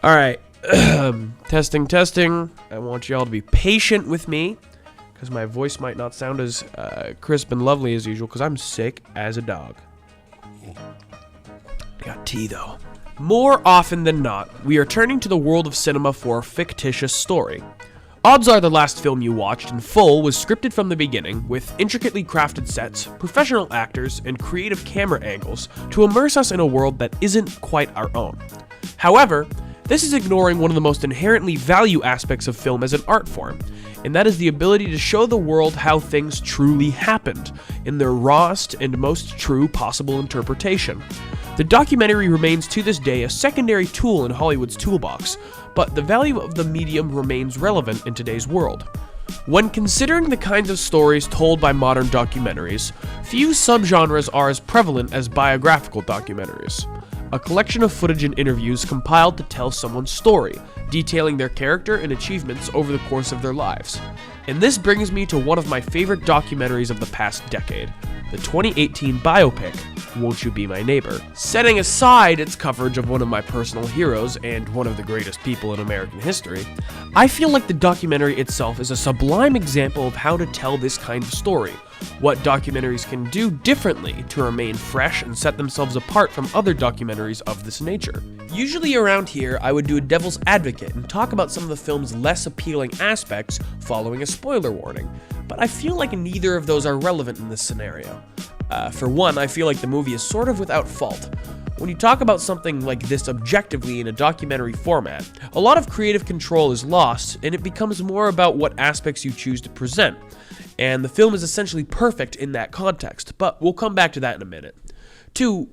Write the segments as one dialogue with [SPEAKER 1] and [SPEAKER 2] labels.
[SPEAKER 1] All right. Testing. I want y'all to be patient with me because my voice might not sound as crisp and lovely as usual because I'm sick as a dog. Got tea, though. More often than not, we are turning to the world of cinema for a fictitious story. Odds are the last film you watched in full was scripted from the beginning, with intricately crafted sets, professional actors, and creative camera angles to immerse us in a world that isn't quite our own. However, this is ignoring one of the most inherently value aspects of film as an art form, and that is the ability to show the world how things truly happened, in their rawest and most true possible interpretation. The documentary remains to this day a secondary tool in Hollywood's toolbox, but the value of the medium remains relevant in today's world. When considering the kinds of stories told by modern documentaries, few subgenres are as prevalent as biographical documentaries. A collection of footage and interviews compiled to tell someone's story, detailing their character and achievements over the course of their lives. And this brings me to one of my favorite documentaries of the past decade, the 2018 biopic, Won't You Be My Neighbor. Setting aside its coverage of one of my personal heroes and one of the greatest people in American history, I feel like the documentary itself is a sublime example of how to tell this kind of story, what documentaries can do differently to remain fresh and set themselves apart from other documentaries of this nature. Usually around here, I would do a devil's advocate and talk about some of the film's less appealing aspects following a spoiler warning, but I feel like neither of those are relevant in this scenario. For one, I feel like the movie is sort of without fault. When you talk about something like this objectively in a documentary format, a lot of creative control is lost, and it becomes more about what aspects you choose to present. And the film is essentially perfect in that context, but we'll come back to that in a minute. 2,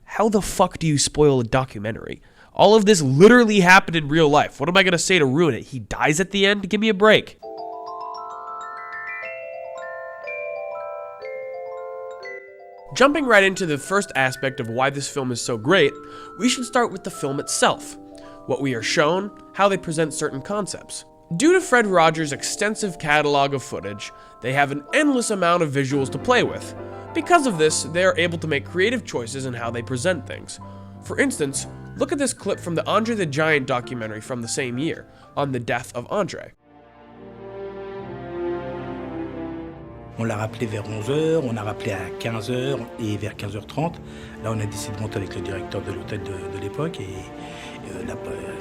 [SPEAKER 1] how the fuck do you spoil a documentary? All of this literally happened in real life. What am I going to say to ruin it? He dies at the end? Give me a break. Jumping right into the first aspect of why this film is so great, we should start with the film itself. What we are shown, how they present certain concepts. Due to Fred Rogers' extensive catalog of footage, they have an endless amount of visuals to play with. Because of this, they are able to make creative choices in how they present things. For instance, look at this clip from the Andre the Giant documentary from the same year, on the death of Andre.
[SPEAKER 2] On l'a rappelé vers 11h, on a rappelé à 15h et vers 15h30. Là, on a décidé de monter avec le directeur de l'hôtel de l'époque et la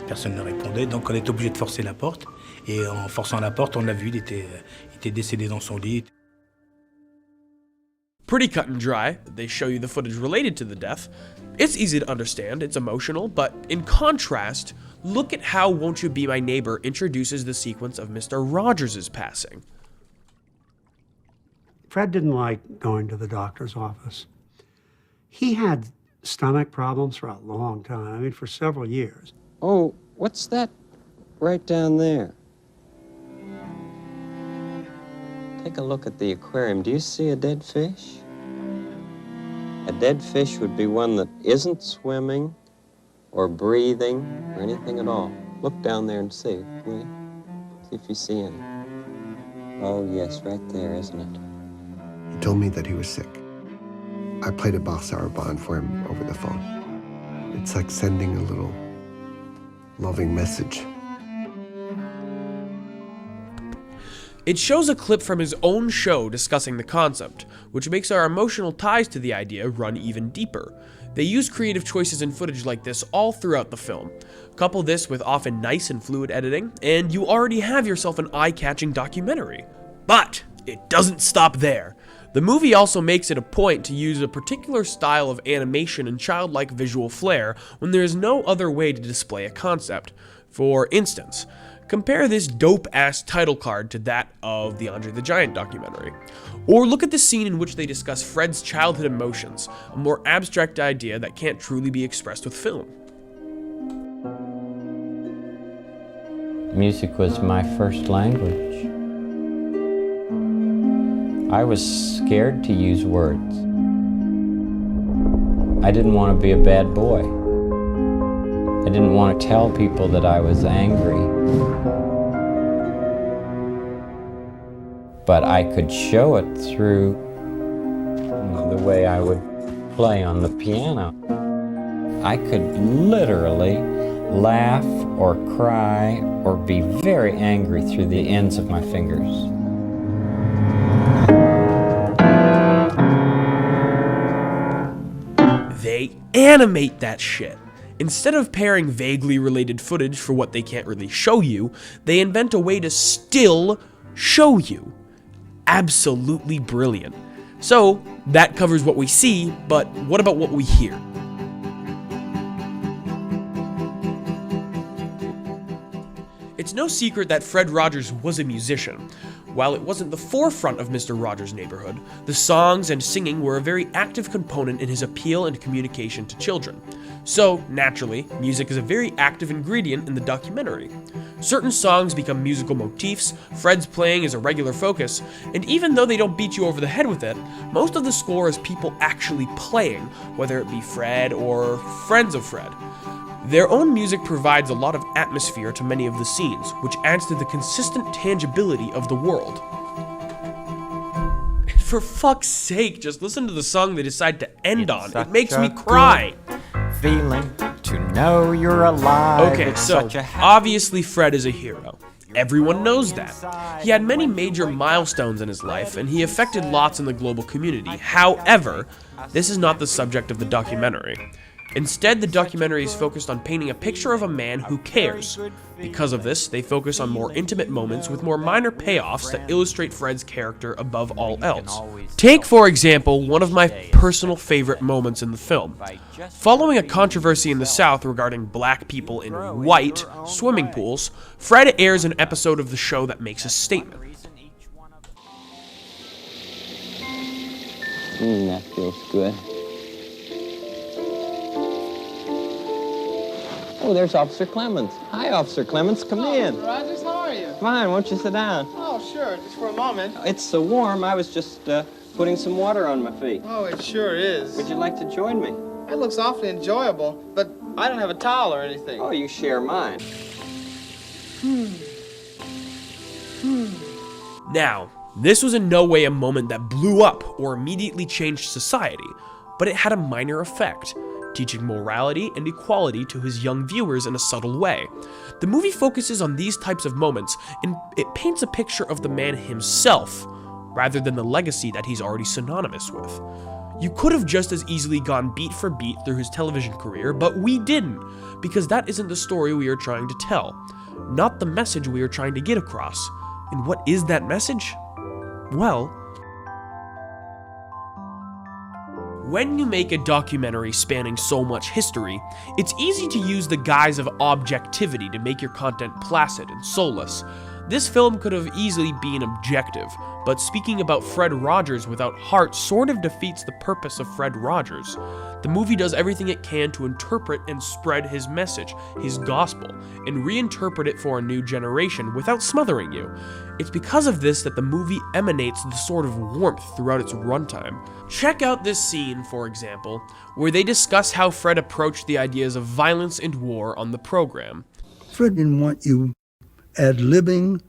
[SPEAKER 2] personne ne répondait. Donc, on est obligé de forcer la porte. Et en forçant la porte, on l'a vu, il était décédé dans son lit.
[SPEAKER 1] Pretty cut and dry. They show you the footage related to the death. It's easy to understand, it's emotional, but in contrast, look at how Won't You Be My Neighbor introduces the sequence of Mr. Rogers' passing.
[SPEAKER 3] Fred didn't like going to the doctor's office. He had stomach problems for a long time, I mean, for several years.
[SPEAKER 4] Oh, what's that right down there? Take a look at the aquarium. Do you see a dead fish? A dead fish would be one that isn't swimming or breathing or anything at all. Look down there and see, will you? See if you see any. Oh, yes, right there, isn't it?
[SPEAKER 5] He told me that he was sick. I played a Bach Sarabande for him over the phone. It's like sending a little loving message.
[SPEAKER 1] It shows a clip from his own show discussing the concept, which makes our emotional ties to the idea run even deeper. They use creative choices in footage like this all throughout the film. Couple this with often nice and fluid editing, and you already have yourself an eye-catching documentary. But it doesn't stop there. The movie also makes it a point to use a particular style of animation and childlike visual flair when there is no other way to display a concept. For instance, compare this dope-ass title card to that of the Andre the Giant documentary. Or look at the scene in which they discuss Fred's childhood emotions, a more abstract idea that can't truly be expressed with film.
[SPEAKER 4] Music was my first language. I was scared to use words. I didn't want to be a bad boy. I didn't want to tell people that I was angry. But I could show it through the way I would play on the piano. I could literally
[SPEAKER 6] laugh or cry or be very angry through the ends of my fingers.
[SPEAKER 1] They animate that shit. Instead of pairing vaguely related footage for what they can't really show you, they invent a way to still show you. Absolutely brilliant. So, that covers what we see, but what about what we hear? It's no secret that Fred Rogers was a musician. While it wasn't the forefront of Mr. Rogers' neighborhood, the songs and singing were a very active component in his appeal and communication to children. So, naturally, music is a very active ingredient in the documentary. Certain songs become musical motifs, Fred's playing is a regular focus, and even though they don't beat you over the head with it, most of the score is people actually playing, whether it be Fred or friends of Fred. Their own music provides a lot of atmosphere to many of the scenes, which adds to the consistent tangibility of the world. For fuck's sake, just listen to the song they decide to end on. It makes me cry.
[SPEAKER 6] Feeling to know you're alive.
[SPEAKER 1] Okay,
[SPEAKER 6] It's
[SPEAKER 1] so
[SPEAKER 6] such a
[SPEAKER 1] obviously Fred is a hero. Everyone knows that. He had many major milestones in his life, and he affected lots in the global community. However, this is not the subject of the documentary. Instead, the documentary is focused on painting a picture of a man who cares. Because of this, they focus on more intimate moments with more minor payoffs that illustrate Fred's character above all else. Take, for example, one of my personal favorite moments in the film. Following a controversy in the South regarding black people in white swimming pools, Fred airs an episode of the show that makes a statement.
[SPEAKER 4] That feels good. Oh, there's Officer Clemens. Hi, Officer Clemens. Come in.
[SPEAKER 7] Mr. Rogers, how are you?
[SPEAKER 4] Fine. Won't you sit down?
[SPEAKER 7] Oh, sure. Just for a moment.
[SPEAKER 4] It's so warm. I was just putting some water on my feet.
[SPEAKER 7] Oh, it sure is.
[SPEAKER 4] Would you like to join me?
[SPEAKER 7] It looks awfully enjoyable, but I don't have a towel or anything.
[SPEAKER 4] Oh, you share mine.
[SPEAKER 1] Now, this was in no way a moment that blew up or immediately changed society, but it had a minor effect, teaching morality and equality to his young viewers in a subtle way. The movie focuses on these types of moments, and it paints a picture of the man himself, rather than the legacy that he's already synonymous with. You could have just as easily gone beat for beat through his television career, but we didn't, because that isn't the story we are trying to tell, not the message we are trying to get across. And what is that message? Well, when you make a documentary spanning so much history, it's easy to use the guise of objectivity to make your content placid and soulless. This film could have easily been objective, but speaking about Fred Rogers without heart sort of defeats the purpose of Fred Rogers. The movie does everything it can to interpret and spread his message, his gospel, and reinterpret it for a new generation without smothering you. It's because of this that the movie emanates the sort of warmth throughout its runtime. Check out this scene, for example, where they discuss how Fred approached the ideas of violence and war on the program.
[SPEAKER 8] Fred didn't want you ad-libbing,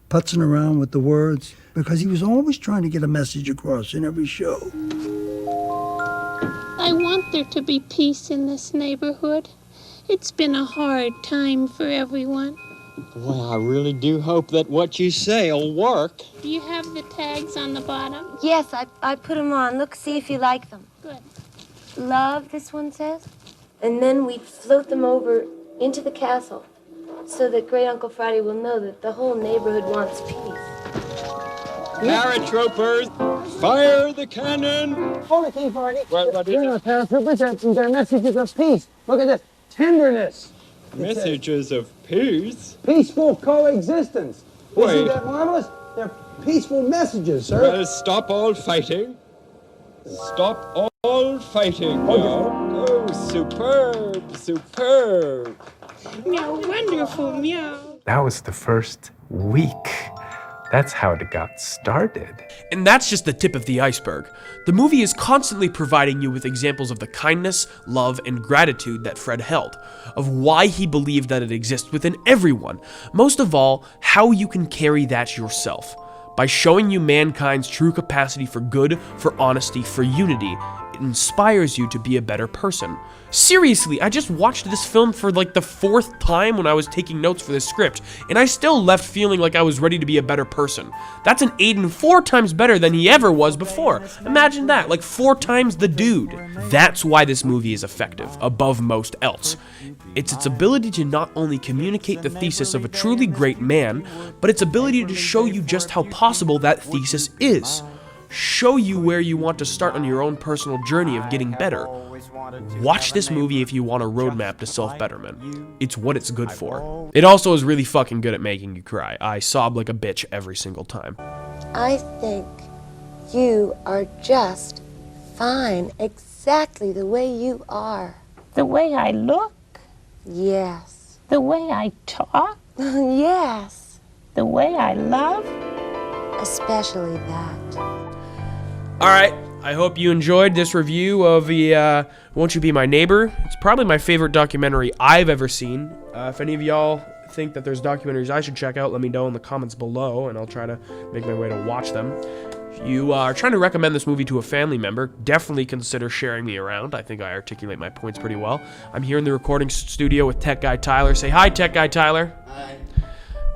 [SPEAKER 8] putzing around with the words, because he was always trying to get a message across in every show.
[SPEAKER 9] I want there to be peace in this neighborhood. It's been a hard time for everyone.
[SPEAKER 4] Well, I really do hope that what you say will work.
[SPEAKER 9] Do you have the tags on the bottom?
[SPEAKER 10] Yes, I put them on. Look, see if you like them.
[SPEAKER 9] Good.
[SPEAKER 10] Love, this one says. And then we float them over into the castle so that Great Uncle Friday will know that the whole neighborhood wants peace.
[SPEAKER 4] Paratroopers, fire the cannon!
[SPEAKER 8] Okay, Friday.
[SPEAKER 4] What is it?
[SPEAKER 8] Paratroopers, they're messages of peace. Look at this. Tenderness.
[SPEAKER 4] Messages of peace?
[SPEAKER 8] Peaceful coexistence.
[SPEAKER 4] Wait.
[SPEAKER 8] Isn't that marvelous? They're peaceful messages, sir.
[SPEAKER 4] Well, stop all fighting. Stop all fighting now. Oh, superb, superb.
[SPEAKER 9] Meow, wonderful, meow.
[SPEAKER 11] That was the first week. That's how it got started.
[SPEAKER 1] And that's just the tip of the iceberg. The movie is constantly providing you with examples of the kindness, love, and gratitude that Fred held, of why he believed that it exists within everyone, most of all, how you can carry that yourself. By showing you mankind's true capacity for good, for honesty, for unity, it inspires you to be a better person. Seriously, I just watched this film for like the 4th time when I was taking notes for this script, and I still left feeling like I was ready to be a better person. That's an Aiden 4 times better than he ever was before. Imagine that, like 4 times the dude. That's why this movie is effective, above most else. It's its ability to not only communicate the thesis of a truly great man, but its ability to show you just how possible that thesis is. Show you where you want to start on your own personal journey of getting better. Watch this movie if you want a roadmap to self-betterment. It's what it's good for. It also is really fucking good at making you cry. I sob like a bitch every single time.
[SPEAKER 10] I think you are just fine, exactly the way you are.
[SPEAKER 9] The way I look,
[SPEAKER 10] Yes.
[SPEAKER 9] the way I talk,
[SPEAKER 10] Yes.
[SPEAKER 9] the way I love.
[SPEAKER 10] Especially that.
[SPEAKER 1] Alright, I hope you enjoyed this review of the Won't You Be My Neighbor. It's probably my favorite documentary I've ever seen. If any of y'all think that there's documentaries I should check out, let me know in the comments below, and I'll try to make my way to watch them. If you are trying to recommend this movie to a family member, definitely consider sharing me around. I think I articulate my points pretty well. I'm here in the recording studio with Tech Guy Tyler. Say hi, Tech Guy Tyler.
[SPEAKER 7] Hi.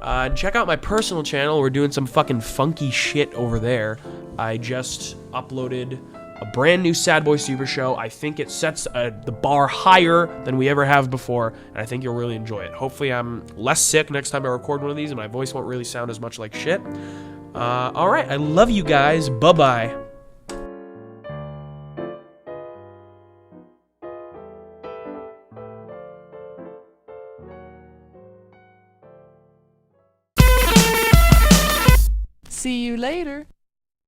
[SPEAKER 1] And check out my personal channel. We're doing some fucking funky shit over there. I just uploaded a brand new Sad Boy Super Show. I think it sets the bar higher than we ever have before, and I think you'll really enjoy it. Hopefully I'm less sick next time I record one of these, and my voice won't really sound as much like shit. Alright, I love you guys. Bye-bye.
[SPEAKER 12] See you later.